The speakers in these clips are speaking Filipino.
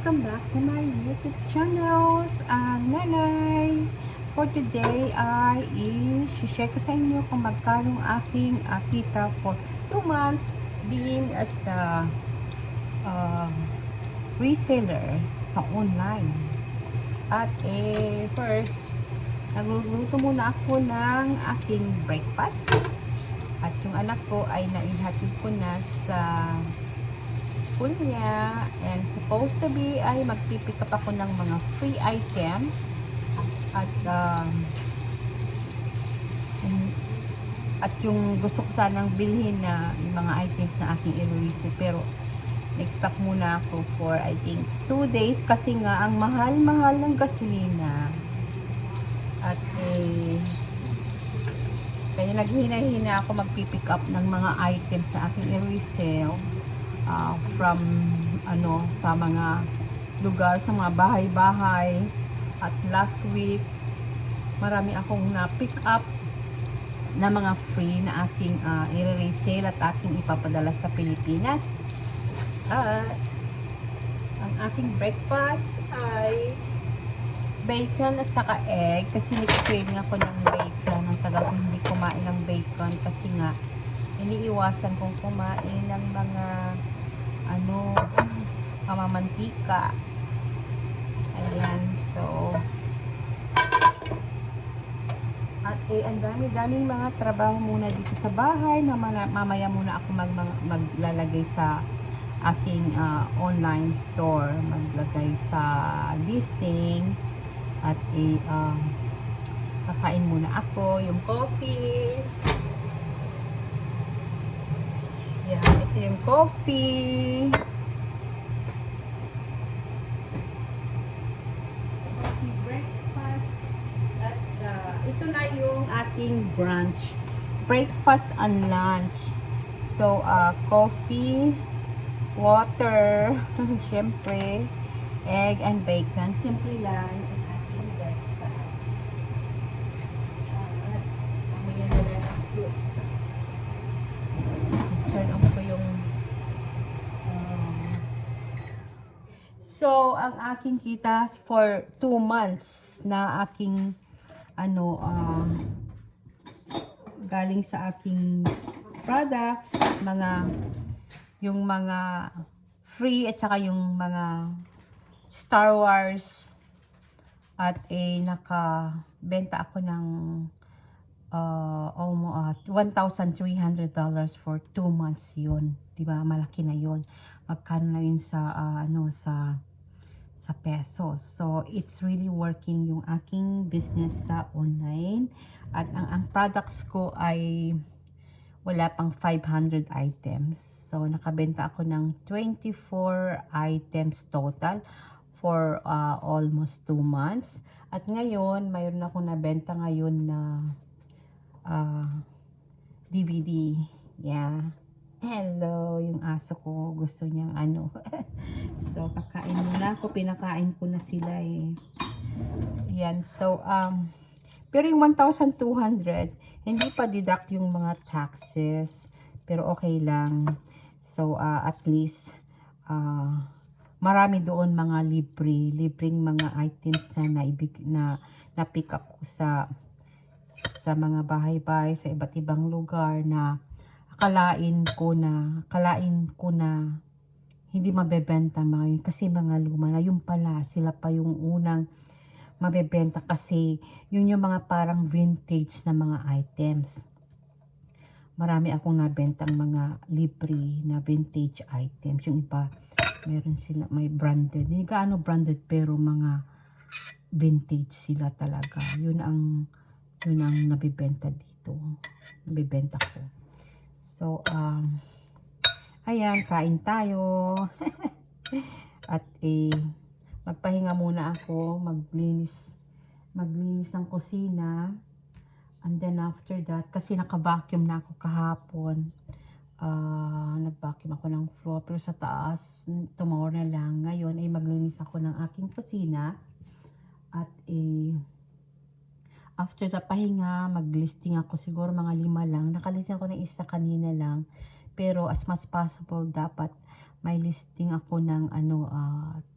welcome back to my YouTube channels, Nanay. For today ay i-share ko sa inyo kung magkano aking kita for 2 months being as a reseller sa online. At first, nagluluto muna ako ng aking breakfast. At yung anak ko ay naihatid ko na sa school niya, and supposed to be ay magpipick up ako ng mga free items at yung gusto ko sanang bilhin na yung mga items na aking i-release, pero nag-stop muna ako for I think 2 days kasi nga ang mahal-mahal ng gasolina at kaya naghina-hina ako magpipick up ng mga items na aking i-resell from sa mga lugar, sa mga bahay-bahay. At last week marami akong na-pick up na mga free na aking i-resell at aking ipapadala sa Pilipinas. Ang aking breakfast ay bacon at saka egg kasi nag-craving ako ng bacon. Ang tagal ko hindi kumain ng bacon kasi nga iniiwasan kong kumain ng mga mamamantika. Ayan, so at ang dami-daming mga trabaho muna dito sa bahay. Mamaya muna ako maglalagay sa aking online store, maglagay sa listing at kakain muna ako yung coffee. Yan, ito yung coffee. Breakfast. At ito na yung aking brunch. Breakfast and lunch. So, coffee, water, syempre, egg and bacon. Simple lang ang aking breakfast. At mamaya na lang ang fruits. Turn off ko yung so, ang aking kita for 2 months na aking galing sa aking products, yung mga free at saka yung mga Star Wars, at nakabenta ako ng $1,300 for 2 months yun. Diba? Malaki na yun. Magkano na yun sa pesos. So, it's really working yung aking business sa online. At ang products ko ay wala pang 500 items. So, nakabenta ako ng 24 items total for almost 2 months. At ngayon, mayroon ako nabenta ngayon na DVD. Yeah. Hello, yung aso ko gusto niyang So, kakain muna ako. Pinakain ko na sila Yan. So, pero yung 1,200, hindi pa deduct yung mga taxes. Pero okay lang. So, at least, marami doon mga libreng mga items na pick up ko sa mga bahay-bahay, sa iba't ibang lugar na akalain ko na hindi mabebenta mga yun kasi mga luma na. Yung pala, sila pa yung unang mabebenta kasi yun yung mga parang vintage na mga items. Marami akong nabentang mga libre na vintage items. Yung iba, meron sila, may branded. Hindi gaano branded pero mga vintage sila talaga. Yun ang nabibenta dito. Nabibenta ko. So, ayan, kain tayo. At magpahinga muna ako, maglinis ng kusina. And then after that, kasi naka-vacuum na ako kahapon. Nag-vacuum ako ng floor, pero sa taas, tomorrow na lang. Ngayon ay maglinis ako ng aking kusina. At after the pahinga, mag-listing ako siguro mga 5 lang. Nakalisting ako ng isa kanina lang. Pero as much possible, dapat may listing ako ng 10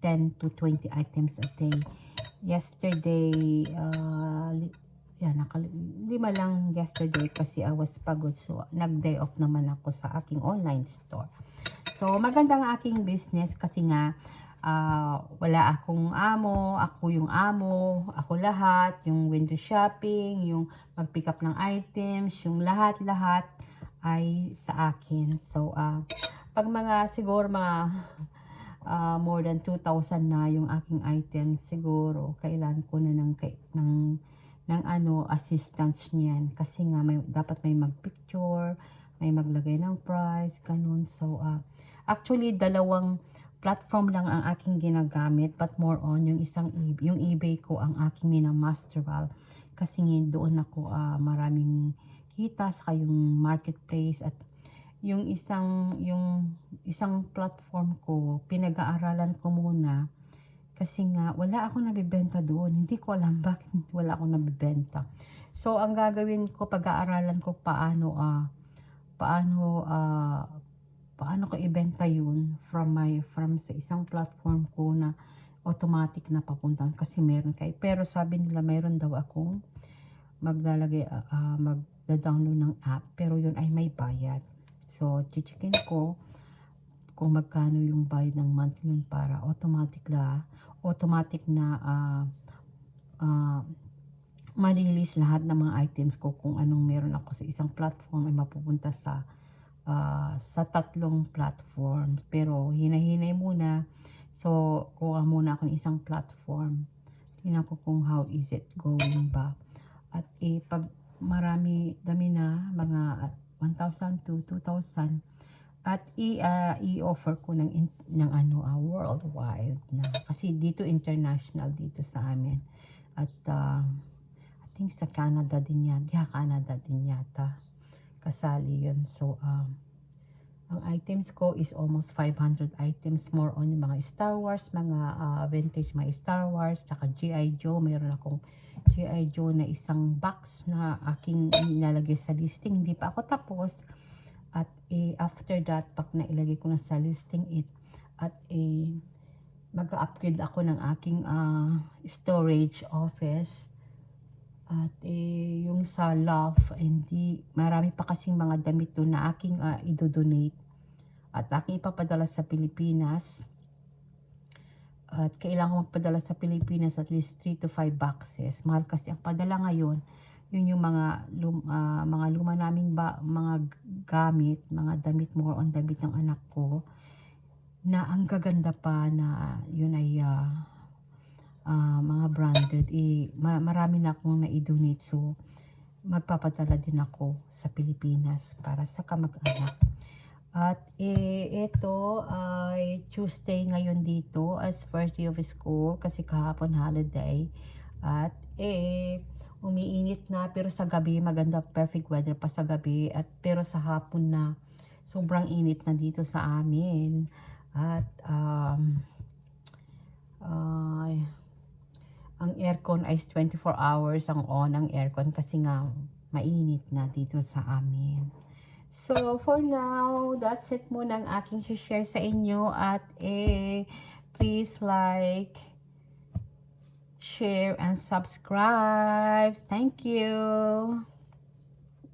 10 to 20 items a day. Yesterday, lima lang yesterday kasi I was pagod. So, nag-day off naman ako sa aking online store. So, maganda ang aking business kasi nga, wala akong amo, ako yung amo, ako lahat, yung window shopping, yung mag-pick up ng items, yung lahat-lahat ay sa akin. So, pag mga siguro mga more than 2,000 na yung aking items, siguro kailan ko na ng assistance niyan kasi nga dapat may magpicture, may maglagay ng price, ganun. So, actually, dalawang platform lang ang aking ginagamit, but more on yung yung eBay ko ang aking minamasteral kasi doon ako maraming kita sa yung marketplace. At yung isang platform ko, pinag-aaralan ko muna kasi nga wala akong nabibenta doon. Hindi ko alam bakit wala akong nabibenta. So, ang gagawin ko, pag-aaralan ko paano ko ibenta yun from sa isang platform ko na automatic na papuntahan kasi meron pero sabi nila meron daw akong magda-download ng app pero yun ay may bayad. So, chichikin ko kung magkano yung bayad ng monthly yun para automatic na malilis lahat ng mga items ko kung anong meron ako sa isang platform ay mapupunta sa tatlong platform. Pero hinahinay muna. So, kuha muna ako ng isang platform. Tingnan ko kung how is it going ba. At pag dami na, mga 1,000 to 2,000, at i-offer ko ng worldwide na. Kasi dito international dito sa amin. At I think sa Canada din yata. Kasali yun. So, ang items ko is almost 500 items. More on yung mga Star Wars, mga vintage mga Star Wars, saka G.I. Joe. Mayroon akong G.I. Joe na isang box na aking nilalagay sa listing. Hindi pa ako tapos. At after that, pag nailagay ko na sa listing at mag-upgrade ako ng aking storage office. At yung sa love, marami pa kasing mga damit doon na aking idodonate at aking ipapadala sa Pilipinas. At kailangan ko magpadala sa Pilipinas at least 3 to 5 boxes. Mahal kasi ang padala ngayon. Yun yung mga luma naming mga gamit, mga damit, more on damit ng anak ko na ang gaganda pa na yun ay mga branded. Marami na akong na-donate, so magpapadala din ako sa Pilipinas para sa kamag-anak. At ito ay Tuesday ngayon dito as first day of school kasi kahapon holiday. At umiinit na pero sa gabi maganda, perfect weather pa sa gabi. At pero sa hapon na sobrang init na dito sa amin. At ang aircon ay 24 hours ang on ang aircon kasi nga mainit na dito sa amin. So, for now, that's it muna ang aking share sa inyo. At please like, share, and subscribe. Thank you!